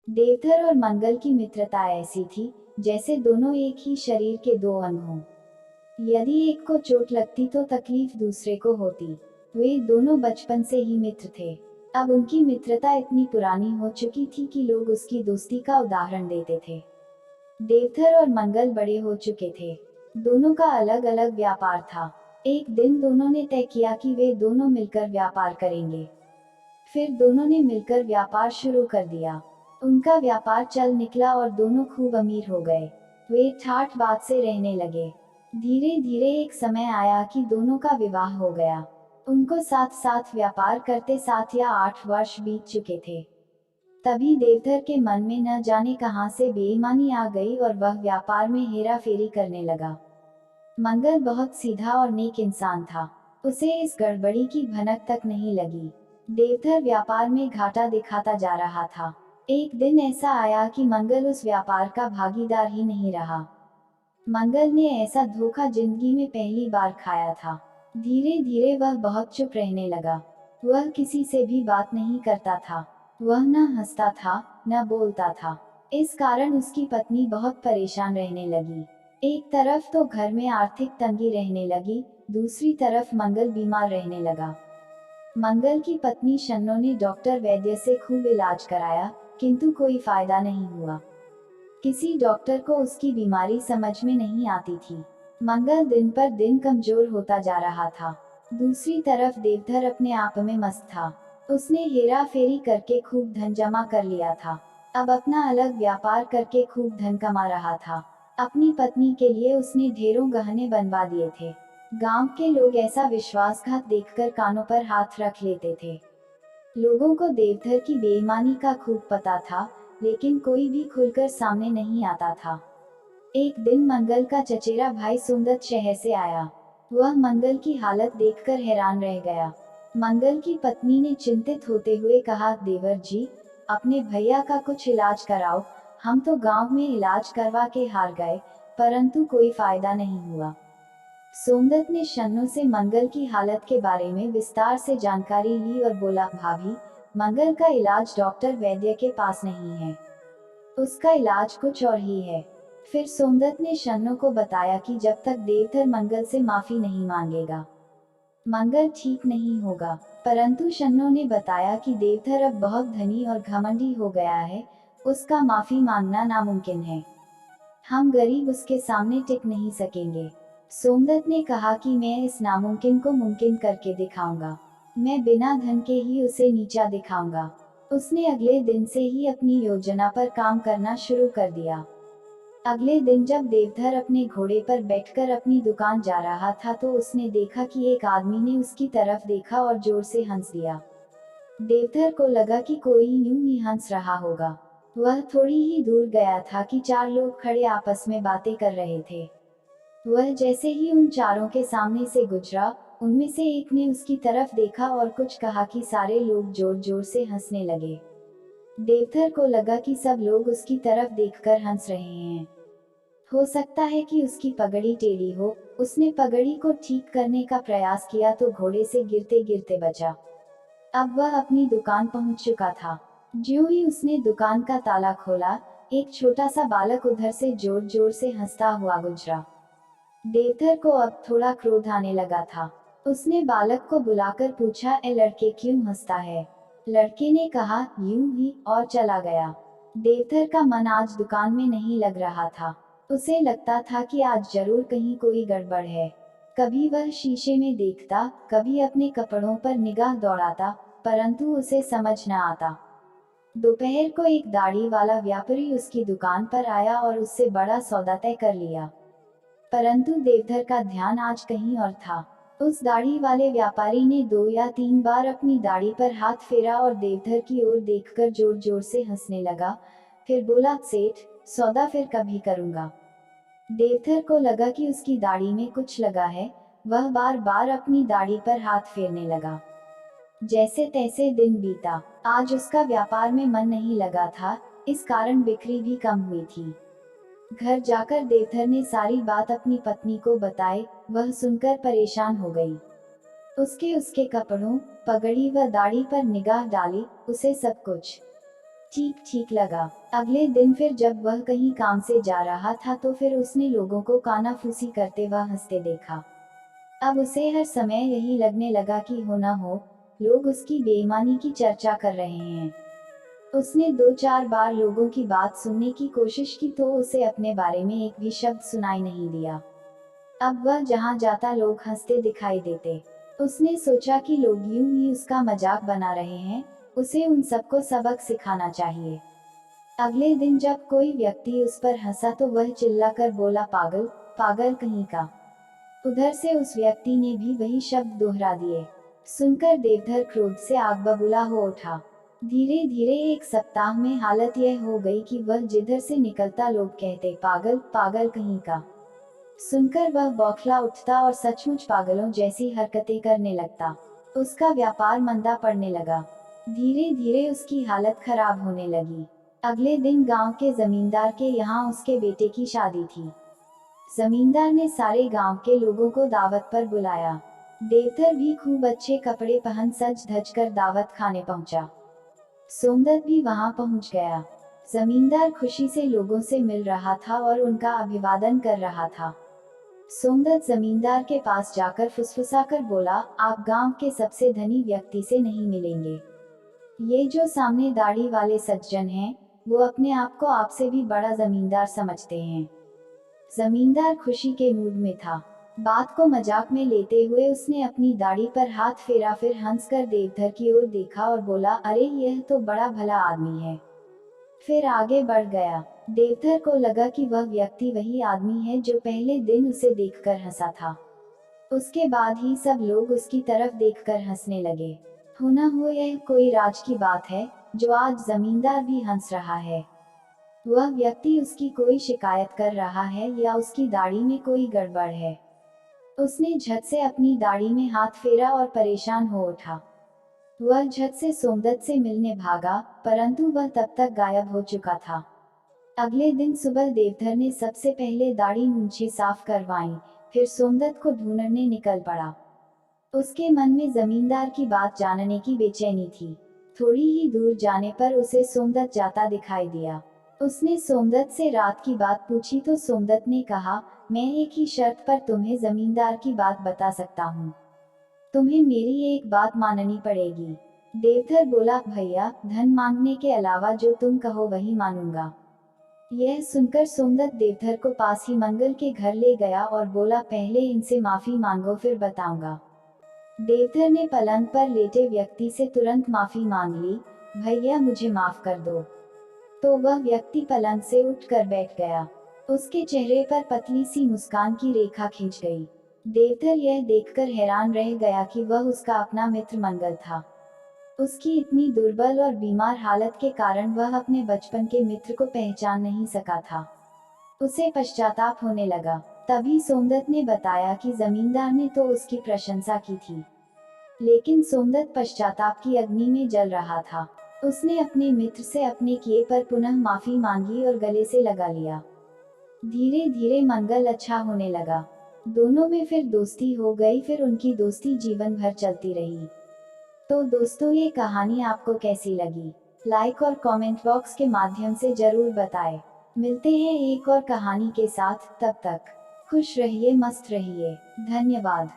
देवधर और मंगल की मित्रता ऐसी थी जैसे दोनों एक ही शरीर के दो अंग हों। यदि एक को चोट लगती तो तकलीफ दूसरे को होती। वे दोनों बचपन से ही मित्र थे। अब उनकी मित्रता इतनी पुरानी हो चुकी थी कि लोग उसकी दोस्ती का उदाहरण देते थे। देवधर और मंगल बड़े हो चुके थे। दोनों का अलग अलग व्यापार था। एक दिन दोनों ने तय किया कि वे दोनों मिलकर व्यापार करेंगे। फिर दोनों ने मिलकर व्यापार शुरू कर दिया। उनका व्यापार चल निकला और दोनों खूब अमीर हो गए। वे ठाठ बात से रहने लगे। धीरे धीरे एक समय आया कि दोनों का विवाह हो गया। उनको साथ साथ व्यापार करते 7 या 8 वर्ष बीत चुके थे। तभी देवधर के मन में न जाने कहां से बेईमानी आ गई और वह व्यापार में हेरा फेरी करने लगा। मंगल बहुत सीधा और नेक इंसान था। उसे इस गड़बड़ी की भनक तक नहीं लगी। देवधर व्यापार में घाटा दिखाता जा रहा था। एक दिन ऐसा आया कि मंगल उस व्यापार का भागीदार ही नहीं रहा। मंगल ने ऐसा धोखा जिंदगी में पहली बार खाया था। धीरे धीरे वह बहुत चुप रहने लगा। वह किसी से भी बात नहीं करता था। वह न हंसता था, न बोलता था। इस कारण उसकी पत्नी बहुत परेशान रहने लगी। एक तरफ तो घर में आर्थिक तंगी रहने लगी, दूसरी तरफ मंगल बीमार रहने लगा। मंगल की पत्नी शन्नो ने डॉक्टर वैद्य से खूब इलाज कराया, किंतु कोई फायदा नहीं हुआ। किसी डॉक्टर को उसकी बीमारी समझ में नहीं आती थी। मंगल दिन पर दिन कमजोर होता जा रहा था। दूसरी तरफ देवधर अपने आप में मस्त था। उसने हेरा फेरी करके खूब धन जमा कर लिया था। अब अपना अलग व्यापार करके खूब धन कमा रहा था। अपनी पत्नी के लिए उसने ढेरों गहने बनवा दिए थे। गांव के लोग ऐसा विश्वासघात देखकर कानों पर हाथ रख लेते थे। लोगों को देवधर की बेईमानी का खूब पता था, लेकिन कोई भी खुलकर सामने नहीं आता था। एक दिन मंगल का चचेरा भाई सुंदर शहर से आया। वह मंगल की हालत देखकर हैरान रह गया। मंगल की पत्नी ने चिंतित होते हुए कहा, देवर जी, अपने भैया का कुछ इलाज कराओ। हम तो गांव में इलाज करवा के हार गए, परंतु कोई फायदा नहीं हुआ। सोमदत्त ने शन्नु से मंगल की हालत के बारे में विस्तार से जानकारी ली और बोला, भाभी, मंगल का इलाज डॉक्टर वैद्य के पास नहीं है। उसका इलाज कुछ और ही है। फिर सोमदत्त ने शन्नु को बताया कि जब तक देवधर मंगल से माफी नहीं मांगेगा, मंगल ठीक नहीं होगा। परंतु शन्नु ने बताया कि देवधर अब बहुत धनी और घमंडी हो गया है, उसका माफी मांगना नामुमकिन है। हम गरीब उसके सामने टिक नहीं सकेंगे। सोमदत्त ने कहा कि मैं इस नामुमकिन को मुमकिन करके दिखाऊंगा। मैं बिना धन के ही उसे नीचा दिखाऊंगा। उसने अगले दिन से ही अपनी योजना पर काम करना शुरू कर दिया। अगले दिन जब देवधर अपने घोड़े पर बैठकर अपनी दुकान जा रहा था तो उसने देखा कि एक आदमी ने उसकी तरफ देखा और जोर से हंस दिया। देवधर को लगा कि कोई यूं ही हंस रहा होगा। वह थोड़ी ही दूर गया था कि 4 लोग खड़े आपस में बातें कर रहे थे। वह जैसे ही उन चारों के सामने से गुजरा, उनमें से एक ने उसकी तरफ देखा और कुछ कहा कि सारे लोग जोर जोर से हंसने लगे। देवधर को लगा कि सब लोग उसकी तरफ देखकर हंस रहे हैं। हो सकता है कि उसकी पगड़ी टेढ़ी हो। उसने पगड़ी को ठीक करने का प्रयास किया तो घोड़े से गिरते गिरते बचा। अब वह अपनी दुकान पहुंच चुका था। ज्यों ही उसने दुकान का ताला खोला, एक छोटा सा बालक उधर से जोर जोर से हंसता हुआ गुजरा। देवधर को अब थोड़ा क्रोध आने लगा था। उसने बालक को बुलाकर पूछा, ए लड़के, क्यों हंसता है? लड़के ने कहा, यूं ही, और चला गया। देवधर का मन आज दुकान में नहीं लग रहा था। उसे लगता था कि आज जरूर कहीं कोई गड़बड़ है। कभी वह शीशे में देखता, कभी अपने कपड़ों पर निगाह दौड़ाता, परंतु उसे समझ न आता। दोपहर को एक दाढ़ी वाला व्यापारी उसकी दुकान पर आया और उससे बड़ा सौदा तय कर लिया। परंतु देवधर का ध्यान आज कहीं और था। उस दाढ़ी वाले व्यापारी ने 2 या 3 बार अपनी दाढ़ी पर हाथ फेरा और देवधर की ओर देखकर जोर जोर से हंसने लगा। फिर बोला, सेठ, सौदा फिर कभी करूंगा। देवधर को लगा कि उसकी दाढ़ी में कुछ लगा है। वह बार बार अपनी दाढ़ी पर हाथ फेरने लगा। जैसे तैसे दिन बीता। आज उसका व्यापार में मन नहीं लगा था, इस कारण बिक्री भी कम हुई थी। घर जाकर देवधर ने सारी बात अपनी पत्नी को बताई। वह सुनकर परेशान हो गई। उसके कपड़ों, पगड़ी व दाढ़ी पर निगाह डाली, उसे सब कुछ ठीक ठीक लगा। अगले दिन फिर जब वह कहीं काम से जा रहा था तो फिर उसने लोगों को कानाफूसी करते व हंसते देखा। अब उसे हर समय यही लगने लगा कि हो न हो, लोग उसकी बेईमानी की चर्चा कर रहे हैं। उसने 2-4 बार लोगों की बात सुनने की कोशिश की तो उसे अपने बारे में एक भी शब्द सुनाई नहीं दिया। अब वह जहाँ जाता लोग हंसते दिखाई देते। उसने सोचा कि लोग यूं ही उसका मजाक बना रहे हैं, उसे उन सबको सबक सिखाना चाहिए। अगले दिन जब कोई व्यक्ति उस पर हंसा तो वह चिल्लाकर बोला, पागल, पागल कहीं का। उधर से उस व्यक्ति ने भी वही शब्द दोहरा दिए। सुनकर देवधर क्रोध से आग बबूला हो उठा। धीरे धीरे एक सप्ताह में हालत यह हो गई कि वह जिधर से निकलता लोग कहते, पागल, पागल कहीं का। सुनकर वह बौखला उठता और सचमुच पागलों जैसी हरकतें करने लगता। उसका व्यापार मंदा पड़ने लगा। धीरे धीरे उसकी हालत खराब होने लगी। अगले दिन गांव के जमींदार के यहाँ उसके बेटे की शादी थी। जमींदार ने सारे गांव के लोगों को दावत पर बुलाया। देवधर भी खूब अच्छे कपड़े पहन सज धज कर दावत खाने पहुंचा। सोमदत्त भी वहां पहुंच गया। जमींदार खुशी से लोगों से मिल रहा था और उनका अभिवादन कर रहा था। सोमदत्त जमींदार के पास जाकर फुसफुसाकर बोला, आप गांव के सबसे धनी व्यक्ति से नहीं मिलेंगे। ये जो सामने दाढ़ी वाले सज्जन हैं, वो अपने आप को आपसे भी बड़ा जमींदार समझते हैं। जमींदार खुशी के मूड में था। बात को मजाक में लेते हुए उसने अपनी दाढ़ी पर हाथ फेरा, फिर हंसकर देवधर की ओर देखा और बोला, अरे यह तो बड़ा भला आदमी है। फिर आगे बढ़ गया। देवधर को लगा कि वह व्यक्ति वही आदमी है जो पहले दिन उसे देखकर हंसा था। उसके बाद ही सब लोग उसकी तरफ देखकर हंसने लगे। हो न हो यह कोई राज की बात है, जो आज जमींदार भी हंस रहा है। वह व्यक्ति उसकी कोई शिकायत कर रहा है या उसकी दाढ़ी में कोई गड़बड़ है। उसने झट से अपनी दाढ़ी में हाथ फेरा और परेशान हो उठा। वह झट से सोमदत्त से मिलने भागा, परंतु वह तब तक गायब हो चुका था। अगले दिन सुबह देवधर ने सबसे पहले दाढ़ी मूंछें साफ करवाईं, फिर सोमदत्त को ढूंढने निकल पड़ा। उसके मन में जमींदार की बात जानने की बेचैनी थी। थोड़ी ही दूर जाने पर उसे सोमदत्त जाता दिखाई दिया। उसने सोमदत्त से रात की बात पूछी तो सोमदत्त ने कहा, मैं एक ही शर्त पर तुम्हें जमींदार की बात बता सकता हूँ। तुम्हें मेरी एक बात माननी पड़ेगी। देवधर बोला, भैया, धन मांगने के अलावा जो तुम कहो वही मानूंगा। यह सुनकर सोमदत्त देवधर को पास ही मंगल के घर ले गया और बोला, पहले इनसे माफी मांगो फिर बताऊंगा। देवधर ने पलंग पर लेटे व्यक्ति से तुरंत माफी मांग ली, भैया मुझे माफ कर दो। तो वह व्यक्ति पलंग से उठकर बैठ गया। उसके चेहरे पर पतली सी मुस्कान की रेखा खिंच गई। देवधर यह देखकर हैरान रह गया कि वह उसका अपना मित्र मंगल था। उसकी इतनी दुर्बल और बीमार हालत के कारण वह अपने बचपन के मित्र को पहचान नहीं सका था। उसे पश्चाताप होने लगा। तभी सोमदत्त ने बताया कि जमींदार ने तो उसकी प्रशंसा की थी, लेकिन सोमदत्त पश्चाताप की अग्नि में जल रहा था। उसने अपने मित्र से अपने किए पर पुनः माफी मांगी और गले से लगा लिया। धीरे धीरे मंगल अच्छा होने लगा। दोनों में फिर दोस्ती हो गई, फिर उनकी दोस्ती जीवन भर चलती रही। तो दोस्तों, ये कहानी आपको कैसी लगी? लाइक और कमेंट बॉक्स के माध्यम से जरूर बताएं। मिलते हैं एक और कहानी के साथ, तब तक खुश रहिए, मस्त रहिए। धन्यवाद।